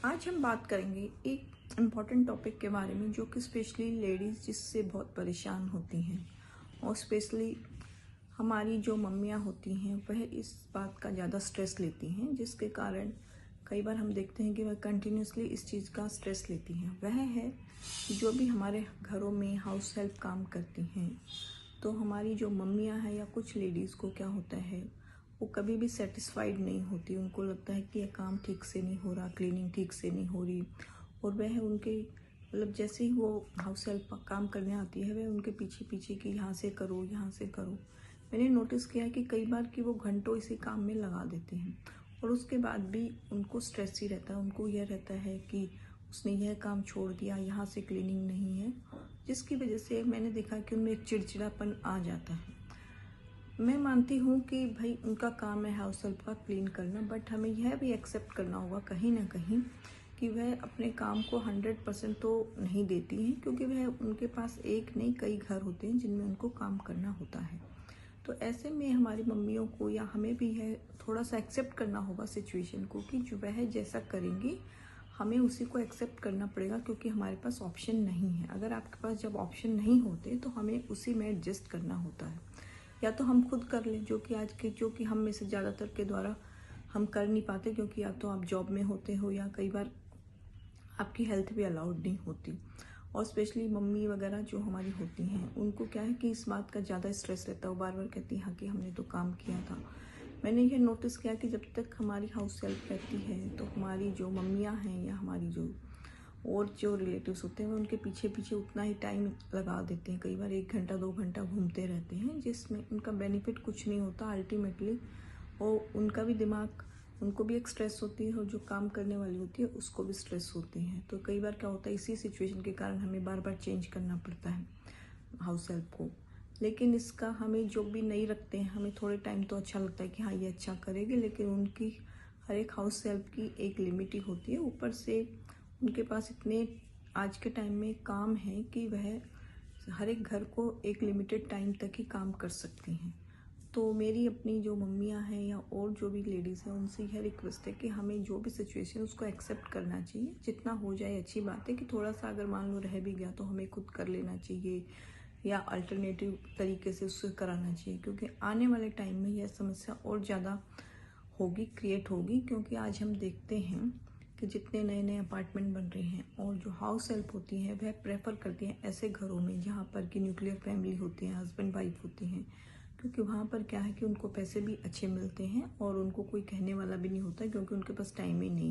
आज हम बात करेंगे एक इम्पॉर्टेंट टॉपिक के बारे में जो कि स्पेशली लेडीज़ जिससे बहुत परेशान होती हैं और स्पेशली हमारी जो मम्मियाँ होती हैं वह इस बात का ज़्यादा स्ट्रेस लेती हैं, जिसके कारण कई बार हम देखते हैं कि वह कंटिन्यूसली इस चीज़ का स्ट्रेस लेती हैं। वह है कि जो भी हमारे घरों में हाउस हेल्प काम करती हैं, तो हमारी जो मम्मियाँ हैं या कुछ लेडीज़ को क्या होता है, वो कभी भी सेटिस्फाइड नहीं होती। उनको लगता है कि ये काम ठीक से नहीं हो रहा, क्लीनिंग ठीक से नहीं हो रही, और वह उनके मतलब जैसे ही वो हाउस हेल्प काम करने आती है वह उनके पीछे पीछे कि यहाँ से करो, यहाँ से करो। मैंने नोटिस किया है कि कई बार कि वो घंटों इसी काम में लगा देते हैं और उसके बाद भी उनको स्ट्रेस ही रहता है। उनको यह रहता है कि उसने यह काम छोड़ दिया, यहाँ से क्लीनिंग नहीं है, जिसकी वजह से मैंने देखा कि उनमें एक चिड़चिड़ापन आ जाता है। मैं मानती हूँ कि भाई उनका काम है हाउस हेल्प का क्लीन करना, बट हमें यह भी एक्सेप्ट करना होगा कहीं ना कहीं कि वह अपने काम को 100% तो नहीं देती हैं, क्योंकि वह उनके पास एक नहीं कई घर होते हैं जिनमें उनको काम करना होता है। तो ऐसे में हमारी मम्मियों को या हमें भी है थोड़ा सा एक्सेप्ट करना होगा सिचुएशन को कि जो वह जैसा करेंगी हमें उसी को एक्सेप्ट करना पड़ेगा, क्योंकि हमारे पास ऑप्शन नहीं है। अगर आपके पास जब ऑप्शन नहीं होते तो हमें उसी में एडजस्ट करना होता है, या तो हम खुद कर लें, जो कि हम में से ज़्यादातर के द्वारा हम कर नहीं पाते, क्योंकि या तो आप जॉब में होते हो या कई बार आपकी हेल्थ भी अलाउड नहीं होती। और स्पेशली मम्मी वगैरह जो हमारी होती हैं उनको क्या है कि इस बात का ज़्यादा स्ट्रेस रहता है। वो बार बार कहती हैं हाँ कि हमने तो काम किया था। मैंने ये नोटिस किया कि जब तक हमारी हाउस हेल्प रहती है तो हमारी जो मम्मियाँ हैं या हमारी जो रिलेटिव्स होते हैं वो उनके पीछे पीछे उतना ही टाइम लगा देते हैं। कई बार 1 घंटा 2 घंटा घूमते रहते हैं, जिसमें उनका बेनिफिट कुछ नहीं होता अल्टीमेटली। और उनका भी दिमाग, उनको भी एक स्ट्रेस होती है और जो काम करने वाली होती है उसको भी स्ट्रेस होती है। तो कई बार क्या होता है, इसी सिचुएशन के कारण हमें बार बार चेंज करना पड़ता है हाउस हेल्प को। लेकिन इसका हमें जो भी नहीं रखते हैं, हमें थोड़े टाइम तो अच्छा लगता है कि हाँ ये अच्छा करेगी, लेकिन उनकी हर एक हाउस हेल्प की एक लिमिट ही होती है। ऊपर से उनके पास इतने आज के टाइम में काम है कि वह हर एक घर को एक लिमिटेड टाइम तक ही काम कर सकती हैं। तो मेरी अपनी जो मम्मियाँ हैं या और जो भी लेडीज़ हैं उनसे यह रिक्वेस्ट है कि हमें जो भी सिचुएशन उसको एक्सेप्ट करना चाहिए। जितना हो जाए अच्छी बात है, कि थोड़ा सा अगर मान लो रह भी गया तो हमें खुद कर लेना चाहिए या अल्टरनेटिव तरीके से उससे कराना चाहिए, क्योंकि आने वाले टाइम में यह समस्या और ज़्यादा क्रिएट होगी। क्योंकि आज हम देखते हैं कि जितने नए नए अपार्टमेंट बन रहे हैं और जो हाउस हेल्प होती हैं वह प्रेफर करती हैं ऐसे घरों में जहाँ पर कि न्यूक्लियर फैमिली होती है, हस्बैंड वाइफ होती हैं, क्योंकि वहाँ पर क्या है कि उनको पैसे भी अच्छे मिलते हैं और उनको कोई कहने वाला भी नहीं होता, क्योंकि उनके पास टाइम ही नहीं है।